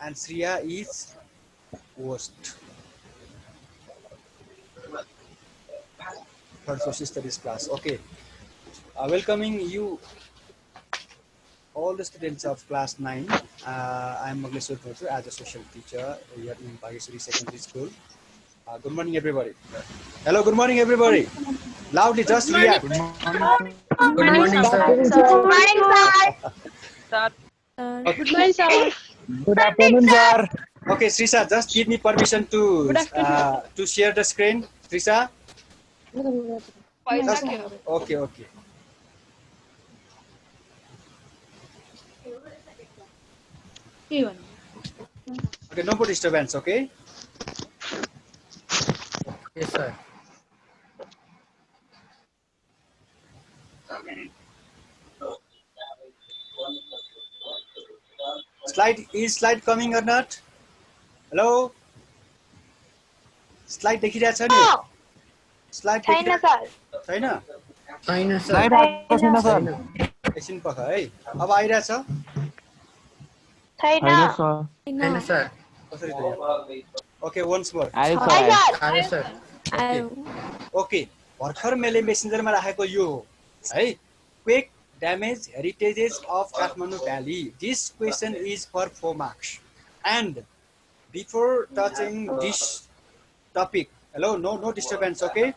and Sriya is host for social studies class. Okay, welcoming you all the students of class 9. I am Magleshwar Thotu as a social teacher here in Bhageswari Secondary School. Good morning, everybody. Hello, good morning, everybody. Loudly, just react. Good morning. Good morning, sir. Good morning, sir. Good morning, sir. Good afternoon, sir. Okay, Srisha, just give me permission to share the screen. Srisha? Just, okay. Okay, no more disturbance, okay? Yes, sir. Is slide coming or not? Hello? Slide देखिरहेछ नि? Slide छैन sir छैन? छैन sir. Slide आएको छैन sir. एकछिन पख है। अब आइरहेछ? छैन छैन सर। कसरी त? Okay, once more. आयो सर। आयो सर। Okay. भर्खर मैले मेसेन्जरमा राखेको यो हो है quake damage heritages of Kathmandu Valley. This question is for 4 marks. And before touching this topic, hello, no disturbance, okay?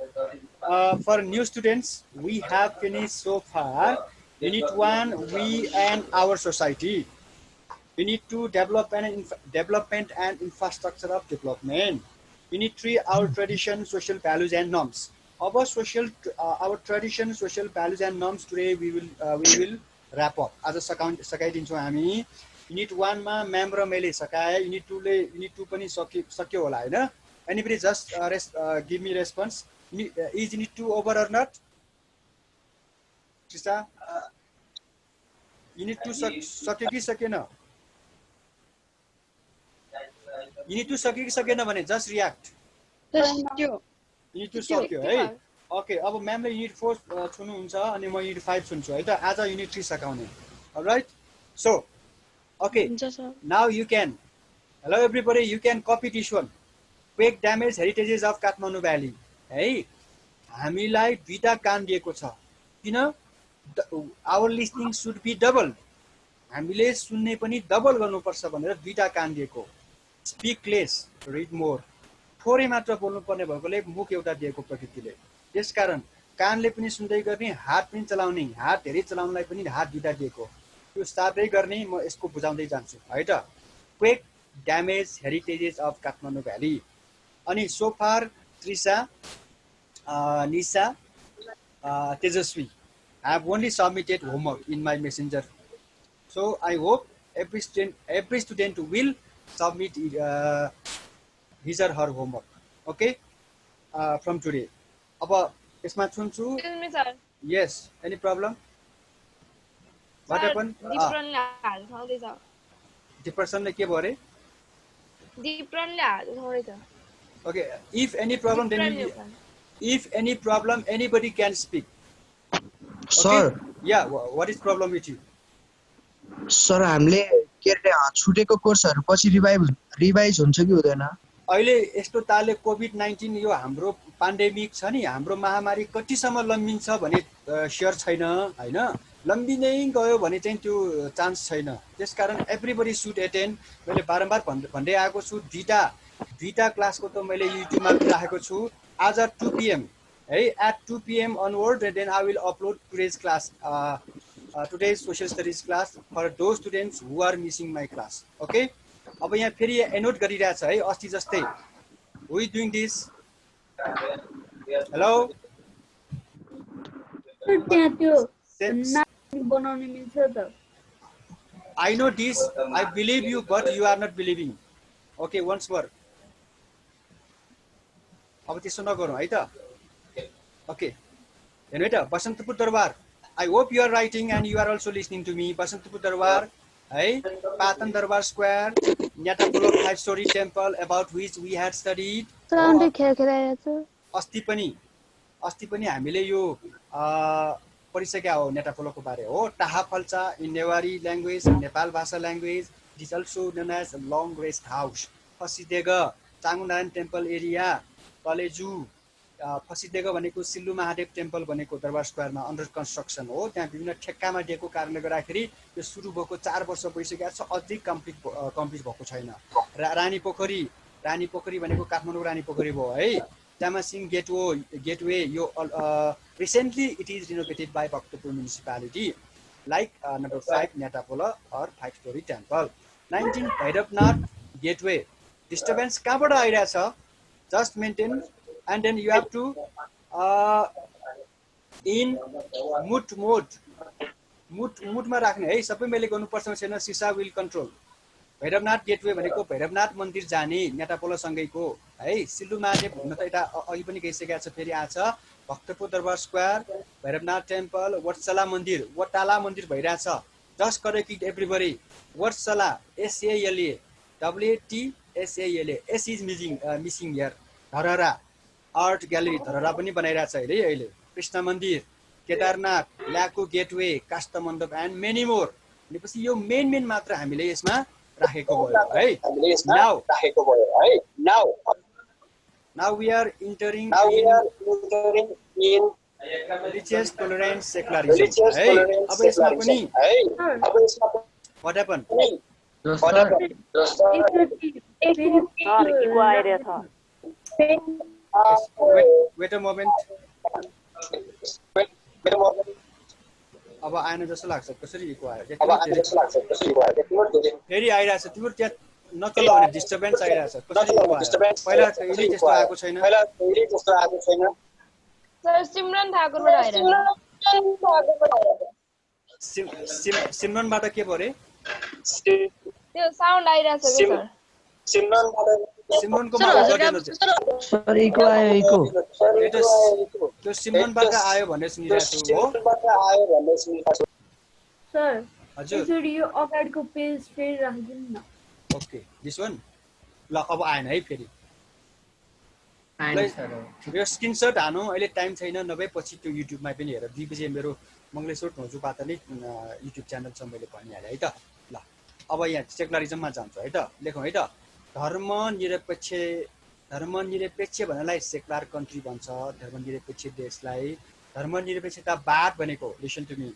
For new students, we have finished so far Unit 1, we and our society. Unit 2, development and infrastructure of development. Unit 3, our tradition, social values and norms. Our tradition, social values and norms today we will wrap up. As a सकाइदिन्छौँ हामी. Unit 1 मा ma'am र मैले सकाए. Unit 2 पनि सक्यो होला हैन? Anybody just give me response. Is Unit 2 over or not? Srisha? Unit 2 सक्यो कि सकेन? Unit 2 सक्यो कि सकेन भने just react. Unit 2 सक्यो है. Okay, अब म्यामले Unit 4 छुनुहुन्छ अनि म Unit 5 छुन्छु है त. आज Unit 3 सकाउने. All right? So, okay. Now you can. Hello everybody, you can copy this one. Quake damage heritages of Kathmandu Valley. है हामीलाई दुईटा कान दिएको छ. किन? Our listening should be double. हामीले सुन्ने पनि डबल गर्नुपर्छ भनेर दुईटा कान दिएको. Speak less, read more. थोरै मात्र बोल्नु पर्ने भएकोले मुख एउटा दिएको प्रकृतिले. त्यसकारण कानले पनि सुन्दै गर्ने, हात पनि चलाउने, हात धेरै चलाउनलाई पनि हात दुईटा दिएको. त्यो साथै गर्ने म यसको बुझाउँदै जान्छु है त. Quake damage heritages of Kathmandu Valley. अनि so far Trisha, Nisha, Tejaswi have only submitted homework in my messenger. So I hope every student will submit his or her homework. Okay? From today. अब यसमा छुन्छु. Excuse me, sir. Yes. Any problem? What happened? डिप्रणले हात उठाउँदैछ. डिप्रेसनले के भयो रे? डिप्रणले हात उठाउँदैछ. Okay. If any problem, anybody can speak. Okay? Sir. Yeah. What is problem with you? Sir, हामीले के रे छुटेको कोर्सहरु पछि रिभाइज हुन्छ कि हुँदैन? अहिले यस्तो ताले कोभिड-19 यो हाम्रो पान्डेमिक छ नि, हाम्रो महामारी कतिसम्म लम्बिन्छ भने स्योर छैन हैन. लम्बिनै गयो भने चाहिँ त्यो चान्स छैन. त्यसकारण एभ्रीबडी शुड अटेन्ड. मैले बारम्बार भन्दै आएको छु. दुईटा क्लासको त मैले युट्युबमा राखेको छु. आज 2 PM है, at 2 PM onward, then I will upload today's class, today's social studies class for those students who are missing my class. Okay? अब यहाँ फेरि एनोट गरिरहेछ है अस्ति जस्तै. Who is doing this? Hello? I know this. I believe you, but you are not believing. Okay, once more. अब त्यसो नगरौँ है त. Okay. हेर्नु है त, बसन्तपुर दरबार. I hope you are writing and you are also listening to me. Basantapur दरबार है, Patan Durbar square, न्याटापोलो 5-story temple about which we had studied. अस्ति पनि हामीले यो पढिसक्या हो नेटापोलोको बारे हो टाहा फल्चा in Newari language Nepal Bhasa language it is also known as long rest house Fasidega Changunarayan temple area Taleju Fasidega भनेको सिल्लु महादेव टेम्पल भनेको दरबार स्क्वायरमा अन्डर कन्स्ट्रक्सन हो त्यहाँ विभिन्न ठेक्कामा दिएको कारणले गर्दाखेरि यो सुरु भएको 4 वर्ष भइसकेको छ अझै कम्प्लिट भएको छैन रानी पोखरी भनेको काठमाडौँ रानी पोखरी भयो है Tamasing Gateway, recently it is renovated by Bhaktapur municipality, like number 5 Netapola or 5-story temple. 19 Bhairabnath Gateway. Disturbance कहाँबाट आइरहेछ? Just maintain, and then you have to in mute मा राख्ने है सबै मैले गर्नुपर्छ छैन सिसा विल कन्ट्रोल भैरवनाथ गेटवे भनेको भैरवनाथ मन्दिर जाने नेटापोला सँगैको है सिल्लु महादेव हुन त यता अघि पनि गइसकेको छ फेरि आछ भक्तपुर दरबार स्क्वायर भैरवनाथ टेम्पल वटसला मन्दिर भइरहेछ just correct it everybody Vatsala SALA WTSALA S is missing here Dharahara art gallery Dharahara पनि बनाइरहेछ अरे अहिले कृष्ण मन्दिर केदारनाथ ल्याको गेटवे काष्ठ मण्डप एन्ड मेनी मोर भनेपछि यो मेन मात्र हामीले यसमा राखेको भयो है now we are entering in religious tolerance secularism है अब यसमा पनि what happened wait a moment अब आएन जस्तो लाग्छ कसरी इको आयो फेरि आइरहेछ तिम्रो त्यहाँ नचल भने डिस्टर्बेन्स आइरहेछ कसरी इको आयो पहिला कहिले त्यस्तो आएको छैन सर सिमरन ठाकुरबाट आइरहेछ सिमरनबाट के भयो रे त्यो साउन्ड आइरहेछ के सर सिमरनको मात्र गरिदिनु सर इको आयो इको त्यो सिमरनबाट आयो भन्ने सुनिरहेको छु हो सर हजुर यसरी यो अगाडिको पेज फेरि राखिदिनु न ओके दिस वन ल अब आएन है फेरि यो स्क्रिनशट हानु अहिले टाइम छैन नभए पछि त्यो युट्युबमा पनि हेर 2 बजे मेरो मङ्गलेश्वर ढोजुपात नै युट्युब च्यानल छ मैले भनिहालेँ है त ल अब यहाँ सेकुलरिजममा जान्छु है त लेखौँ है त धर्मनिरपेक्ष भन्नलाई सेकुलर कन्ट्री भन्छ धर्मनिरपेक्ष देशलाई धर्मनिरपेक्षतावाद भनेको लिसन टु मी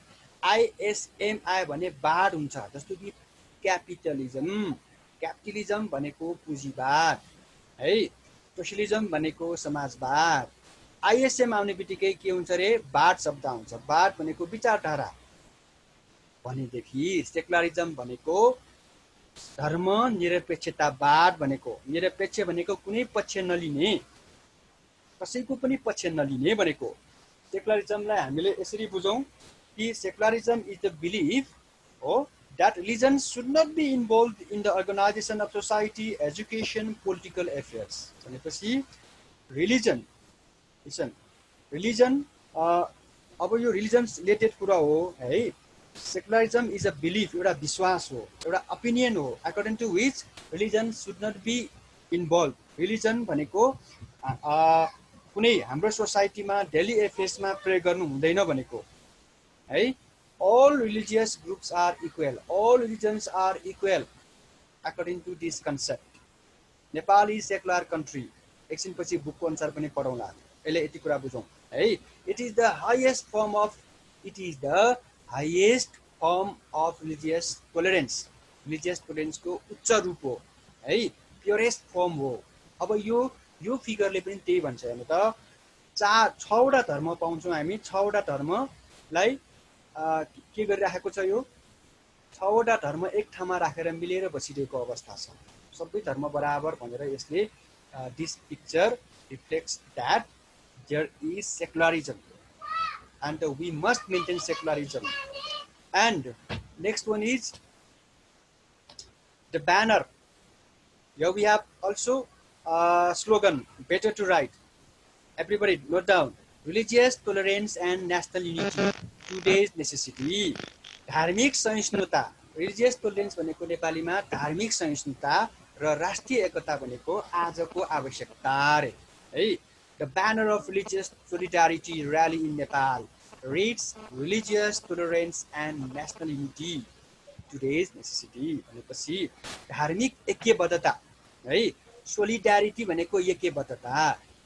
ISMI भने वाद हुन्छ जस्तो कि क्यापिटलिजम भनेको पुँजीवाद है सोशलिजम भनेको समाजवाद ISM आउने बित्तिकै के हुन्छ रे वाद शब्द आउँछ वाद भनेको विचारधारा भनेदेखि सेकुलरिजम भनेको धर्मनिरपेक्षतावाद भनेको निरपेक्ष भनेको कुनै पक्ष नलिने कसैको पनि पक्ष नलिने भनेको सेकुलरिजमलाई हामीले यसरी बुझौं कि सेकुलरिजम इज द बिलिफ हो that religion should not be involved in the organization of society, education, political affairs. भनेपछि religion अब यो religion related कुरा हो है secularism is a belief एउटा विश्वास हो एउटा opinion हो according to which religion should not be involved. religion भनेको कुनै हाम्रो सोसाइटीमा डेली एफेयर्समा प्रयोग गर्नु हुँदैन भनेको है all religious groups are equal all religions are equal according to this concept Nepal is secular country एकछिन पछि बुकको अनुसार पनि पढौँला अहिले यति कुरा बुझौँ है it is the highest form of religious tolerance को उच्च रूप हो है प्योरेस्ट फर्म हो अब यो फिगरले पनि त्यही भन्छ हेर्नु त 6 वटा धर्म पाउँछौँ हामी 6 वटा धर्मलाई के गरिराखेको छ यो 6 वटा धर्म एक ठाउँमा राखेर मिलेर बसिरहेको अवस्था छ सबै धर्म बराबर भनेर यसले this picture reflects that there is secularism and we must maintain secularism. And next one is the banner. Here we have also slogan better to write. Everybody note down religious tolerance and national unity today's necessity. धार्मिक सहिष्णुता religious tolerance भनेको नेपालीमा धार्मिक सहिष्णुता र राष्ट्रिय एकता भनेको आजको आवश्यकता रे है the banner of religious solidarity rally in Nepal reads religious tolerance and national unity today's necessity भनेपछि धार्मिक ऐक्यबद्धता है सोलिडारिटी भनेको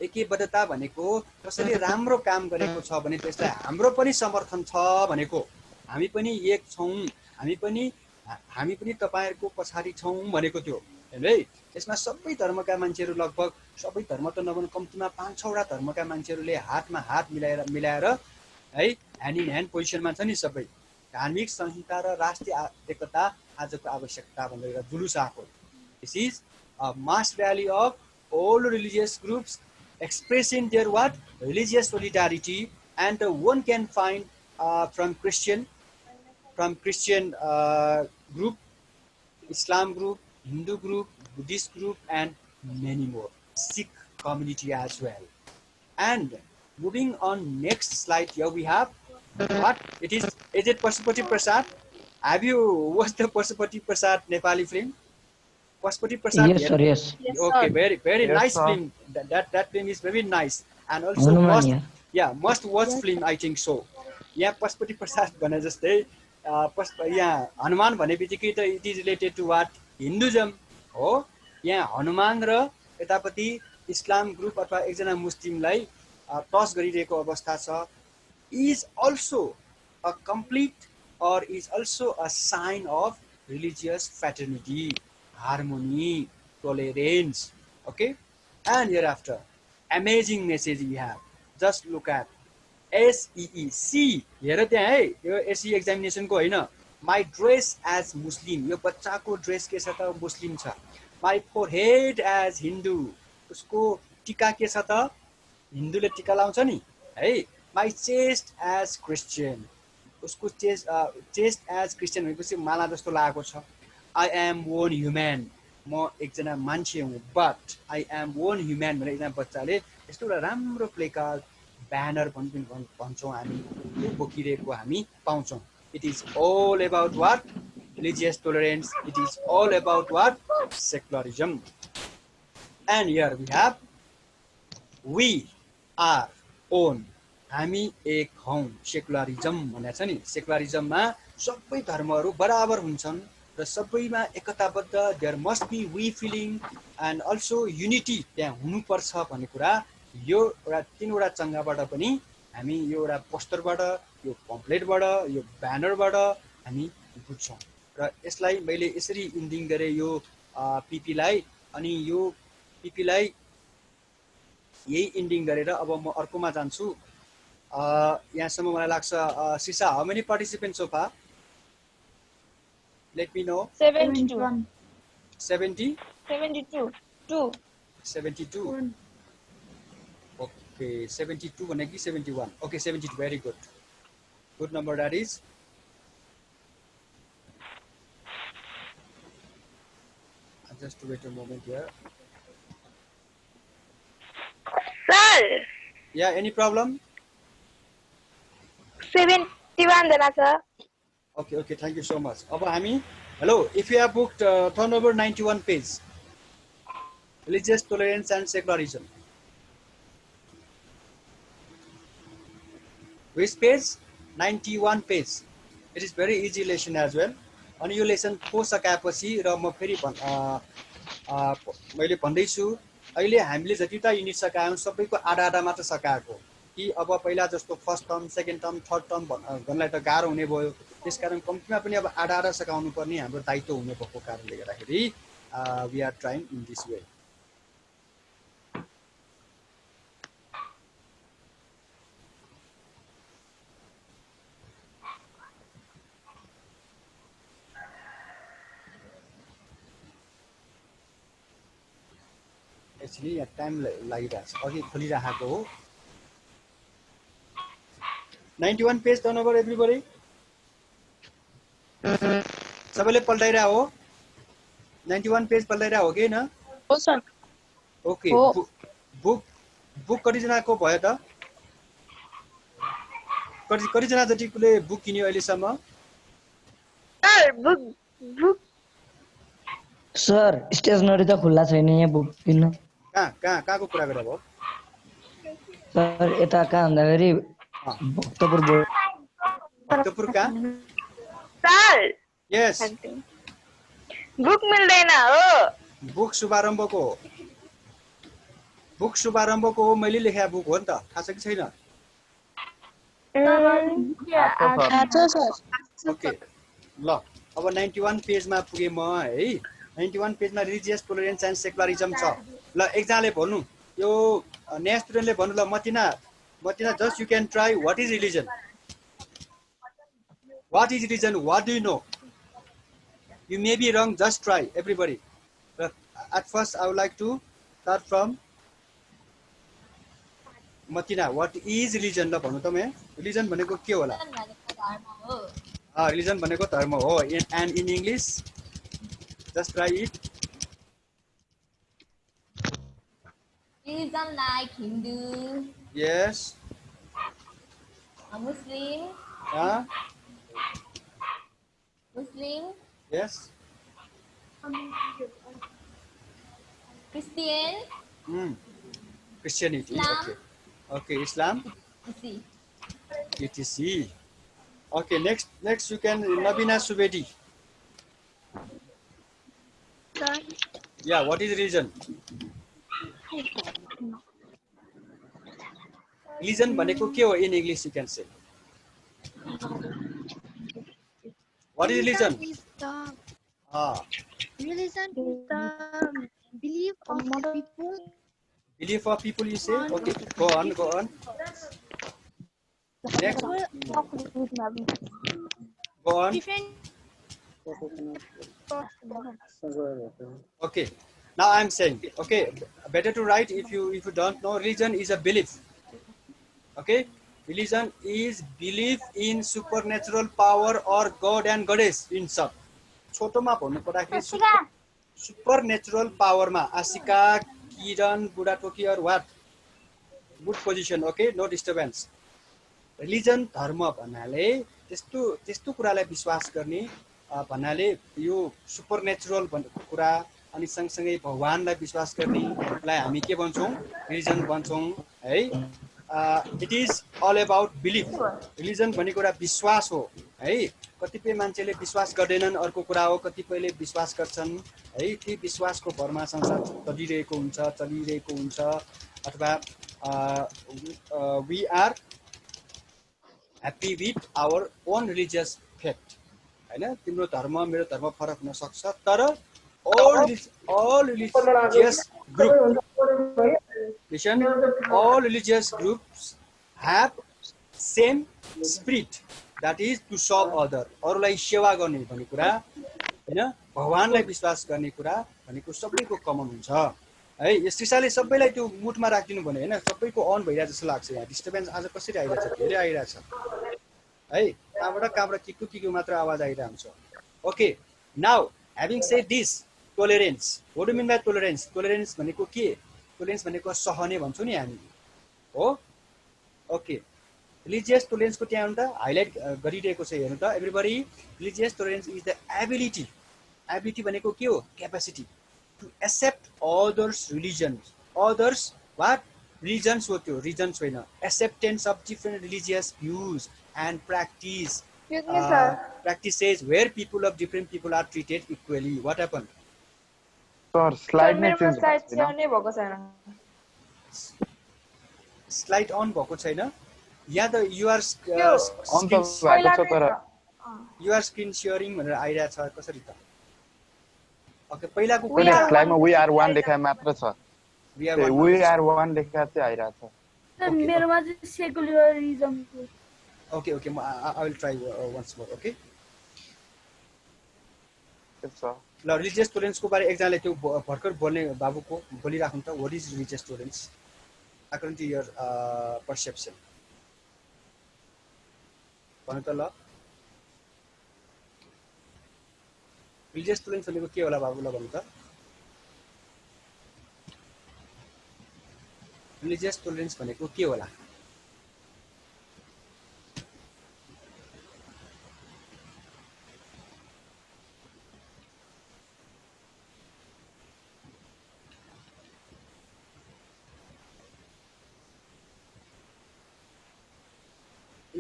ऐक्यबद्धता भनेको कसैले राम्रो काम गरेको छ भने त्यसलाई हाम्रो पनि समर्थन छ भनेको हामी पनि एक छौं हामी पनि तपाईहरुको पछाडी छौं भनेको त्यो है यसमा सबै धर्मका मान्छेहरु लगभग सबै धर्म त नभन कम्तिमा 5-6 वटा धर्मका मान्छेहरुले हातमा हात मिलाएर है ह्यान्ड इन ह्यान्ड पोजिसनमा छ नि सबै धार्मिक संहिता र राष्ट्रिय एकता आजको आवश्यकता भनेर जुलुस आएको this is a mass rally of all religious groups expressing their religious solidarity and one can find from Christian group, Islam group, Hindu group, Buddhist group and many more, Sikh community as well. And moving on next slide, here we have what it is it Pashupati Prasad? Have you watched the Pashupati Prasad Nepali film? Pashupati Prasad? Yes, sir, yes. Okay, very Yes, nice sir. film. That film is very nice and also must watch film, I think so. यहाँ पशुपति प्रसाद भने जस्तै यहाँ हनुमान भने बित्तिकै त it is related to what Hinduism हो यहाँ हनुमान र यतापति इस्लाम ग्रुप अथवा एकजना मुस्लिमलाई टस गरिरहेको अवस्था छ is also a complete or is also a sign of religious fraternity, harmony, tolerance. Okay, and hereafter amazing message we have. Just look at SEEC. हेर त्यहाँ है यो SE examination को हैन. My dress as Muslim. यो बच्चाको dress के छ त मुस्लिम छ. My forehead as Hindu. उसको टीका के छ त हिन्दूले टीका लाउँछ नि है. My chest as Christian. उसको चेस्ट एज क्रिस्चियन भनेपछि माला जस्तो लागेको छ आई एम वन ह्युमन म एकजना मान्छे हुँ but I am one human भनेर एकजना बच्चाले यस्तो एउटा राम्रो प्ले कार्ड ब्यानर भन्छौँ हामी त्यो बोकिरहेको हामी पाउँछौँ it is all about what religious tolerance it is all about what secularism and here we have we are own हामी एक हौं सेकुलरिजम भनेको छ नि सेकुलरिजममा सबै धर्महरू बराबर हुन्छन् र सबैमा एकताबद्ध there must be we feeling and also unity त्यहाँ हुनुपर्छ भन्ने कुरा यो एउटा तीनवटा चङ्गाबाट पनि हामी यो एउटा पोस्टरबाट यो पम्पलेटबाट यो ब्यानरबाट हामी बुझ्छौँ र यसलाई मैले यसरी इन्डिङ गरे यो पिपीलाई अनि यो पिपीलाई यही इन्डिङ गरेर अब म अर्कोमा जान्छु यहाँसम्म मलाई लाग्छ सिसा how many participants so far let me know 72 72 okay 72 भने कि 71 okay 72 very good number that is just wait a moment here Sir, yeah any problem 71 jana sir. Okay, thank you so much. Aba hami hello, if you have booked turn over 91 page. Religious tolerance and secularism. Which page? 91 page. It is very easy lesson as well. अनि यो lesson को सकाएपछि र म फेरि मैले भन्दै छु अहिले हामीले जतिटा युनिट सकायौं सबैको आधा मात्र सकाएको कि अब पहिला जस्तो first term second term third term गर्नलाई त गाह्रो हुने भयो त्यसकारण कम्तीमा पनि अब आधा सकाउनु पर्ने हाम्रो दायित्व हुने भएको कारणले गर्दाखेरि we are trying in this way actually यहाँ टाइम लागिरहेछ अघि खोलिरहेको हो 91 पेज टर्न ओभर एभ्रीबडी सबैले पल्टाइरा हो 91 पेज पल्टाइरा हो कि न हो सर ओके बुक कति जनाको भयो त कति जना जतिले बुक किन्यो अहिले सम्म Sir, book. सर स्टेशनरी त खुल्ला छैन यहाँ बुक किन्न कहाँको कुरा गरेर भयो सर यता कहाँ भन्दाखेरि भक्तपुर बोर्ड भक्तपुर कहाँ? सर यस, बुक मिल्दैन हो। बुक शुभारम्भको हो। बुक शुभारम्भको हो, मैले लेखेको बुक हो नि त, थाहा छ कि छैन? ओके ल, अब 91 पेजमा पुगेँ म है। 91 पेजमा रिलिजियस टोलरेन्स एन्ड सेकुलरिजम छ। ल एकजनाले भन्नु, यो नयाँ स्टुडेन्टले भन्नु ल, Matina just you can try, what is religion? What is religion? What do you know? You may be wrong, just try, everybody. At first, I would like to start from Matina. What is religion? ल भन्नु त म, religion भनेको के होला? Religion भनेको धर्म हो। And in English, just try it. Religion like Hindu, Yes. Muslim, Muslim, Yes. Christian, Christianity. Islam. Okay, Islam. ETC. Okay, next you can Nabina Subedi. Yeah, what is religion? Religion भनेको के हो in English you can say. What is religion? Religion is the belief of people. Belief of people, you say? Okay, go on. Next. Go on. Okay, now I'm saying, okay, better to write if you don't know. Religion is a belief. Okay, religion is belief in supernatural power or God and goddess in सब. छोटोमा भन्नु पर्दाखेरि supernatural power मा आशिका, किरण, बुढाटोकी or what? Good position, okay, no disturbance. Religion धर्म भन्नाले त्यस्तो कुरालाई विश्वास गर्ने भन्नाले यो सुपरनेचुरल भनेको कुरा अनि सँगसँगै भगवानलाई विश्वास गर्नेलाई हामी के भन्छौँ? रिलिजन भन्छौँ है। It is all about belief. Religion भनेको एउटा विश्वास हो है। कतिपय मान्छेले विश्वास गर्दैनन्, अर्को कुरा हो, कतिपयले विश्वास गर्छन् है। ती विश्वासको भरमा संसार चलिरहेको हुन्छ अथवा we are happy with our own religious faith हैन। तिम्रो धर्म मेरो धर्म फरक हुन सक्छ, तर all religious groups have same spirit, that is to serve other. अरूलाई सेवा गर्ने भन्ने कुरा हैन, भगवानलाई विश्वास गर्ने कुरा भनेको सबैको कमन हुन्छ है। यस सिसाले सबैलाई त्यो मुडमा राखिदिनु भने हैन, सबैको अन भइरहेको जस्तो लाग्छ। यहाँ डिस्टर्बेन्स आज कसरी आइरहेछ? धेरै आइरहेछ है। कहाँबाट किकु मात्र आवाज आइरहेको हुन्छ। Okay, now having said this, tolerance. What do you mean by tolerance? Tolerance भनेको के? Tolerance भनेको सहने भन्छौँ नि हामी हो। ओके, रिलिजियस टोलरेन्सको त्यहाँ हेर्नु त, हाइलाइट गरिरहेको छ हेर्नु त everybody. Religious tolerance is the ability भनेको के हो? Capacity to accept others religions. Others what? Religions हो त्यो, रिजन्स होइन। Acceptance of different religious views and practices where people of different people are treated equally. What happened? Sir, slide नै change भएको छैन। Slide on भएको छैन यहाँ त। युआर स्क्रिन शेयरिङ भनेर आइरहेको छ, कसरी त? ओके, पहिलाको स्लाइडमा वी आर वान लेखा मात्र छ। वी आर वान लेखा चाहिँ आइरहेको छ। मेरोमा चाहिँ secularism. Okay, I will try once more. Okay. ल, रिलिजियस टोलरेन्सको बारे एकजनाले त्यो भर्खर बोल्ने बाबुको बोलिराख्नु त। What is religious tolerance according to your perception? भन्नु त ल। रिलिजियस टोलरेन्स भनेको के होला बाबु? ल भन्नु त। रिलिजियस टोलरेन्स भनेको के होला?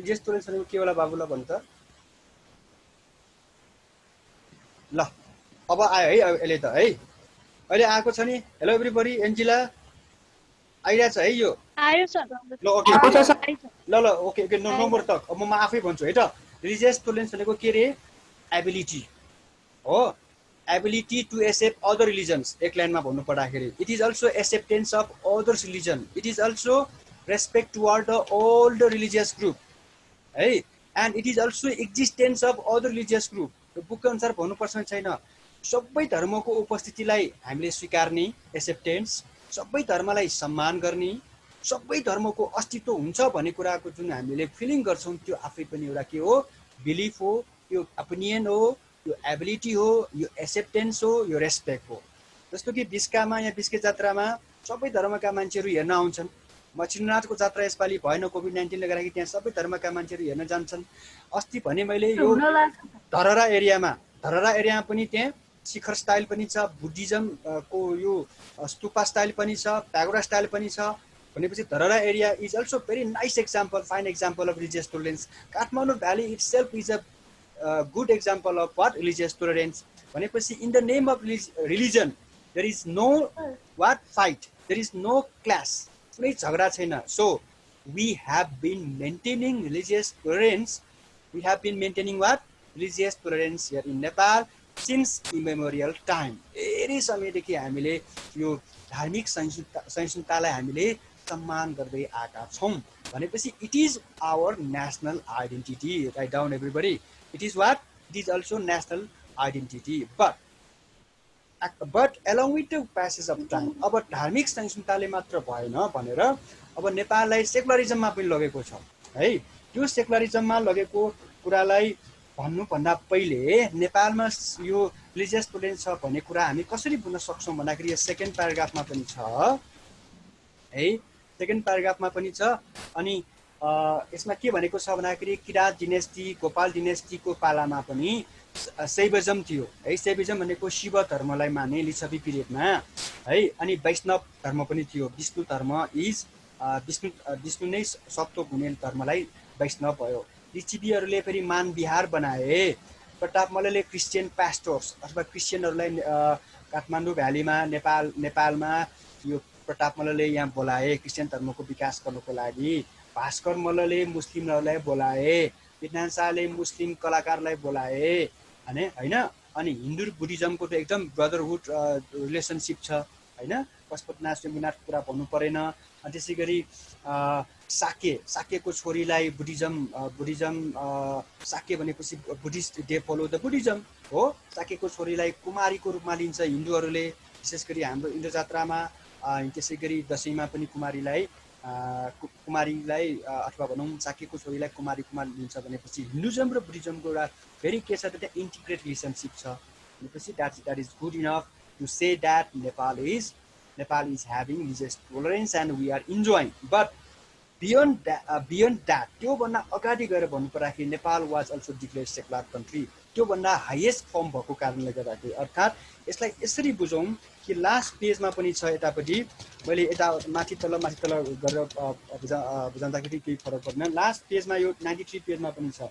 रिलिजियस टोलरेन्स भनेको के होला बाबुला भन् त ल अब आयो है अहिले त है अहिले आएको छ नि हेलो एभ्रीबडी एन्जिला आइरहेछ है यो आयो सर ल ओके ल okay okay no more talk अब म आफै भन्छु है त रिलिजियस टोलरेन्स भनेको के रे एबिलिटी हो ability to accept other religions एक लाइनमा भन्नु पर्दाखेरि it is also acceptance of others religion it is also respect toward the all the religious group है and it is also existence of other religious group बुकको अनुसार भन्नुपर्छ छैन सबै धर्मको उपस्थितिलाई हामीले स्वीकार्ने एक्सेप्टेन्स सबै धर्मलाई सम्मान गर्ने सबै धर्मको अस्तित्व हुन्छ भन्ने कुराको जुन हामीले फिलिङ गर्छौँ त्यो आफै पनि एउटा के हो बिलिफ हो यो ओपिनियन हो यो एबिलिटी हो यो एक्सेप्टेन्स हो यो रेस्पेक्ट हो जस्तो कि बिस्कामा या बिस्के जात्रामा सबै धर्मका मान्छेहरू हेर्न आउँछन् मच्छिन्द्रनाथको जात्रा यसपालि भएन कोभिड-19ले गर्दाखेरि त्यहाँ सबै धर्मका मान्छेहरू हेर्न जान्छन् अस्ति भने मैले यो धरहरा एरियामा पनि त्यहाँ शिखर स्टाइल पनि छ बुद्धिज्म को यो स्तूपा स्टाइल पनि छ प्यागोडा स्टाइल पनि छ भनेपछि Dharahara area is also very nice example fine example of religious tolerance Kathmandu valley itself is a good example of what religious tolerance भनेपछि in the name of religion there is no what fight there is no clash कुनै झगडा छैन so we have been maintaining religious tolerance we have been maintaining what religious tolerance here in Nepal since immemorial time धेरै समयदेखि हामीले यो धार्मिक सहिष्णुतालाई हामीले सम्मान गर्दै आएका छौँ भनेपछि it is our national identity right down everybody it is what it is also national identity but along with the passage of time अब धार्मिक सहिष्णुताले मात्र भएन भनेर अब नेपाललाई सेकुलरिजममा पनि लगेको छ है त्यो सेकुलरिजममा लगेको कुरालाई भन्नुभन्दा पहिले नेपालमा यो रिलिजियस टोलरेन्स छ भन्ने कुरा हामी कसरी बुझ्न सक्छौँ भन्दाखेरि यो सेकेन्ड प्याराग्राफमा पनि छ है सेकेन्ड प्याराग्राफमा पनि छ अनि यसमा के भनेको छ भन्दाखेरि किरात डिनेस्टी गोपाल डिनेस्टीको पालामा पनि शैविजम थियो है शैविजम भनेको शिव धर्मलाई माने लिच्छवी पिरियडमा है अनि वैष्णव धर्म पनि थियो विष्णु धर्म इज विष्णु नै सप्तक हुने धर्मलाई वैष्णव भयो लिच्छवीहरूले फेरि मान विहार बनाए प्रताप मल्लले क्रिस्चियन पास्टर्स अथवा क्रिस्चियनहरूलाई काठमाडौँ भ्यालीमा नेपालमा यो प्रताप मल्लले यहाँ बोलाए क्रिस्चियन धर्मको विकास गर्नको लागि भास्कर मल्लले मुस्लिमहरूलाई बोलाए विज्ञान शाहले मुस्लिम कलाकारलाई बोलाए होइन अनि हिन्दू बुद्धिज्मको त एकदम ब्रदरहुड रिलेसनसिप छ होइन पशुपतिनाथ स्वयम्भूनाथ कुरा भन्नु परेन अनि त्यसै गरी साक्यको छोरीलाई बुद्धिज्म साक्य भनेपछि Buddhist they follow the Buddhism हो साक्यको छोरीलाई कुमारीको रूपमा लिन्छ हिन्दूहरूले विशेष गरी हाम्रो इन्द्र जात्रामा त्यसै गरी दसैँमा पनि कुमारीलाई अथवा भनौँ साक्यको छोरीलाई कुमारी लिन्छ भनेपछि हिन्दुजम र बुद्धिज्मको एउटा फेरि के छ त त्यहाँ इन्टिग्रेट रिलेसनसिप छ भनेपछि that is good enough to say that Nepal is having religious tolerance and we are enjoying but beyond that त्योभन्दा अगाडि गएर भन्नु पर्दाखेरि Nepal was also declared secular country त्योभन्दा हाइएस्ट फर्म भएको कारणले गर्दाखेरि अर्थात् यसलाई यसरी बुझौँ कि लास्ट पेजमा पनि छ यतापट्टि मैले यता माथि तल गरेर बुझाउँदाखेरि केही फरक पर्दैन लास्ट पेजमा यो 93 पेजमा पनि छ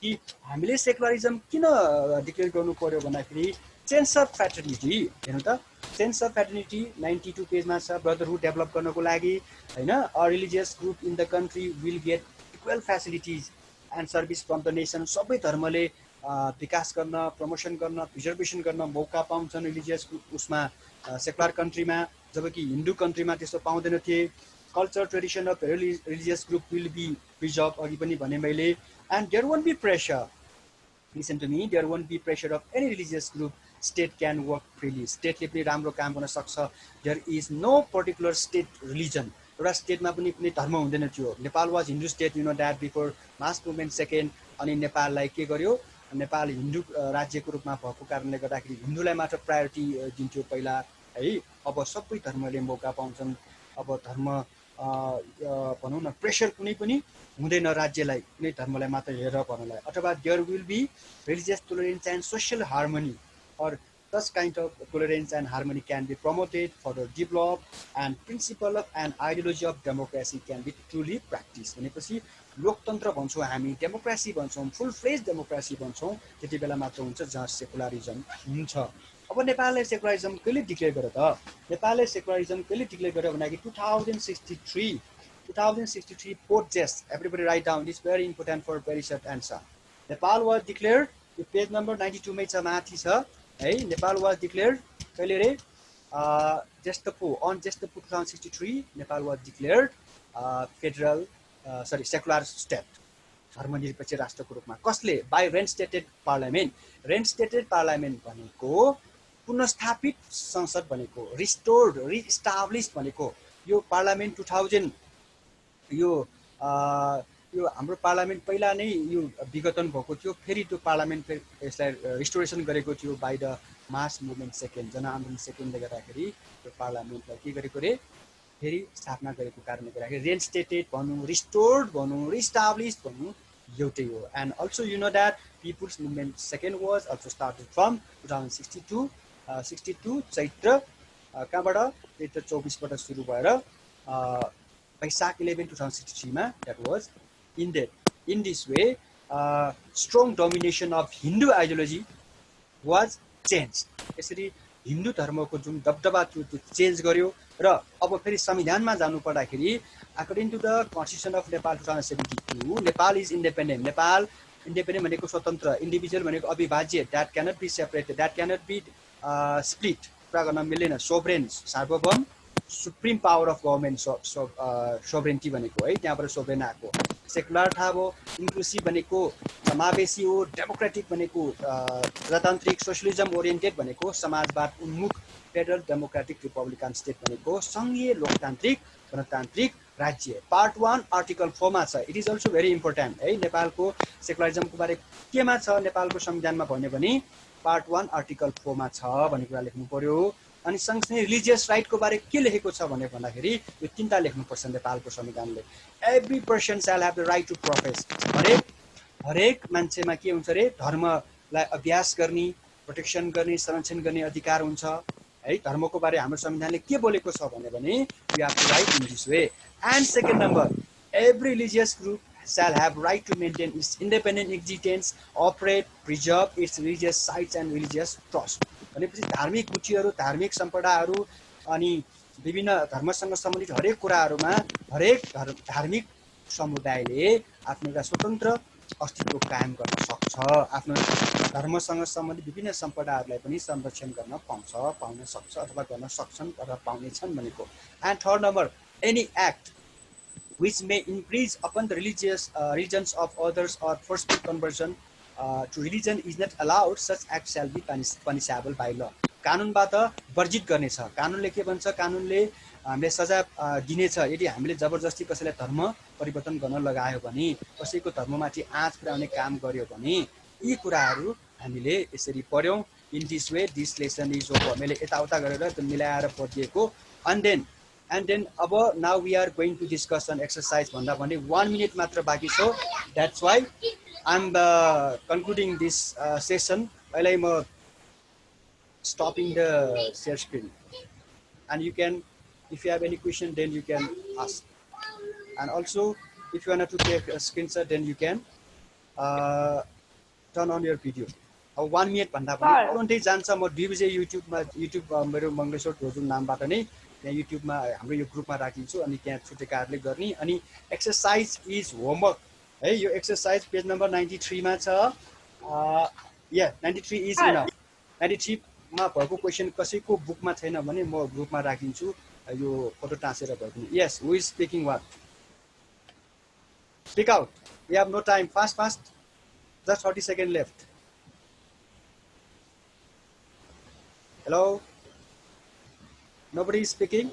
कि हामीले सेकुलरिजम किन डिक्लेयर गर्नु पर्यो भन्दाखेरि सेन्स अफ फ्याटर्निटी हेर्नु त सेन्स अफ फ्याटर्निटी 92 पेजमा छ ब्रदरहुड डेभलप गर्नको लागि होइन a religious group in the country will get equal facilities and service from the nation सबै धर्मले विकास गर्न प्रमोसन गर्न प्रिजर्भेसन गर्न मौका पाउँछन् रिलिजियस उसमा सेकुलर कन्ट्रीमा जबकि हिन्दू कन्ट्रीमा त्यस्तो पाउँदैन थिए culture tradition of religious group will be preserve अघि पनि भने मैले and there won't be pressure listen to me there won't be pressure of any religious group state can work freely स्टेटले पनि राम्रो काम गर्न सक्छ there is no particular state religion एउटा स्टेटमा पनि कुनै धर्म हुँदैन थियो Nepal was Hindu state you know that before mass movement second अनि नेपाललाई के गर्यो नेपाल हिन्दू राज्यको रूपमा भएको कारणले गर्दाखेरि हिन्दूलाई मात्र प्रायोरिटी दिन्थ्यो पहिला है अब सबै धर्मले मौका पाउँछन् अब धर्म भनौँ न प्रेसर कुनै पनि हुँदैन राज्यलाई कुनै धर्मलाई मात्र हेरेर भन्नलाई अथवा there will be religious tolerance and social harmony or such kind of tolerance and harmony can be promoted, further developed, and principle of and ideology of democracy can be truly practiced. भनेपछि लोकतन्त्र भन्छौँ हामी, democracy भन्छौँ, फुल fledge democracy भन्छौँ, त्यति बेला मात्र हुन्छ जहाँ सेकुलरिजम हुन्छ। अब नेपालले सेकुलरिजम कहिले डिक्लेयर गर्यो त? नेपालले सेकुलरिजम कहिले डिक्लेयर गर्यो भन्दाखेरि 2063 Port Jess. Everybody write down. This is very important for very short answer. Nepal was declared. Page number 92 में छ माथि छ है। Nepal was declared कहिले रे? Gestapo on Gestapo 2063 Nepal was declared secular state, धर्मनिरपेक्ष राष्ट्रको रूपमा। कसले? By reinstated parliament. Reinstated parliament भनेको पुनर्स्थापित संसद भनेको, restored, re-established भनेको। यो पार्लियामेन्ट 2000 यो हाम्रो पार्लियामेन्ट पहिला नै यो विघटन भएको थियो, फेरि त्यो पार्लियामेन्ट यसलाई रिस्टोरेसन गरेको थियो by the mass movement second, जनआन्दोलन सेकेन्डले गर्दाखेरि त्यो पार्लियामेन्टलाई के गरेको रे फेरि स्थापना गरेको कारणले गर्दाखेरि रेन्स्टेटेड भनौँ, रिस्टोर्ड भनौँ, रिस्टाब्लिस्ड भनौँ, एउटै हो। And also you know that people's movement second was also started from 2062 चैत्र कहाँबाट? चैत्र 24बाट सुरु भएर वैशाख 11 2063 मा that was ended. In this way, strong domination of Hindu ideology was changed. यसरी हिन्दू धर्मको जुन दबदबा थियो त्यो चेन्ज गर्यो र अब फेरि संविधानमा जानु पर्दाखेरि according to the Constitution of Nepal 2072 Nepal is independent. Nepal independent भनेको स्वतन्त्र, इन्डिभिजुअल भनेको अविभाज्य, that cannot be separated, that cannot be split, कुरा गर्न मिल्दैन। सोभरेन, सार्वभौम, supreme power of government sovereignty भनेको है, त्यहाँबाट सोभरेन आएको। सेकुलर थाहा भयो, इन्क्लुसिभ भनेको समावेशी हो, डेमोक्रेटिक भनेको प्रजातान्त्रिक, सोशलिजम ओरिएन्टेड भनेको समाजवाद उन्मुख, फेडरल डेमोक्रेटिक रिपब्लिकन स्टेट भनेको सङ्घीय लोकतान्त्रिक गणतान्त्रिक राज्य। पार्ट 1 आर्टिकल 4 मा छ। It is also very important है। नेपालको सेकुलरिजमको बारे केमा छ नेपालको संविधानमा भन्यो भने पार्ट 1 आर्टिकल 4 मा छ भन्ने कुरा लेख्नु पर्यो। अनि सँगसँगै रिलिजियस राइटको बारे के लेखेको छ भने भन्दाखेरि यो तीनटा लेख्नुपर्छ नेपालको संविधानले। Every person shall have the right to profess. हरेक मान्छेमा के हुन्छ रे? धर्मलाई अभ्यास गर्ने, प्रोटेक्सन गर्ने, संरक्षण गर्ने अधिकार हुन्छ है। धर्मको बारे हाम्रो संविधानले के बोलेको छ भने we have to write in this way. And second number, every religious group shall have right to maintain its independent existence, operate, preserve its religious sites and religious trust. भनेपछि धार्मिक रुचिहरू, धार्मिक सम्पदाहरू अनि विभिन्न धर्मसँग सम्बन्धित हरेक कुराहरूमा हरेक धार्मिक समुदायले आफ्नो एउटा स्वतन्त्र अस्तित्व कायम गर्न सक्छ। आफ्नो धर्मसँग सम्बन्धित विभिन्न सम्पदाहरूलाई पनि संरक्षण गर्न पाउन सक्छ अथवा गर्न सक्छन् अथवा पाउनेछन् भनेको। And third number, any act which may infringe upon the religions of others or forceful conversion to religion is not allowed. Such act shall be punishable by law. कानुनबाट वर्जित गर्नेछ। कानुनले के भन्छ? कानुनले हामीले सजाय दिनेछ यदि हामीले जबरजस्ती कसैलाई धर्म परिवर्तन गर्न लगायो भने, कसैको धर्ममाथि आँच पुर्याउने काम गर्यो भने, यी कुराहरू हामीले यसरी पढ्यौँ। In this way this lesson is over. मैले यताउता गरेर त्यो मिलाएर पढिएको। And then अब now we are going to discuss an exercise भन्दा भने 1 minute मात्र बाँकी छ। That's why I'm concluding this session. अहिले म stopping the share screen. And you can, if you have any question, then you can ask. And also, if you want to take a screenshot, then you can turn on your video. 1 minute भन्दा पनि तुरुन्तै जान्छ। म 2 बजे YouTube मेरो मङ्गलेश्वर ढोजुङ नामबाट नै त्यहाँ युट्युबमा हाम्रो यो ग्रुपमा राखिन्छु अनि त्यहाँ छुटेकाहरूले गर्ने। अनि एक्सरसाइज इज होमवर्क है। यो एक्सरसाइज पेज नम्बर 93 मा छ। 93 इज इनफ। 93 मा भएको क्वेसन कसैको बुकमा छैन भने म ग्रुपमा राखिन्छु यो फोटो टाँसेर भए पनि। Yes, who is speaking what? Speak out. We have no time. Fast just 30 second left. Hello? Nobody is speaking?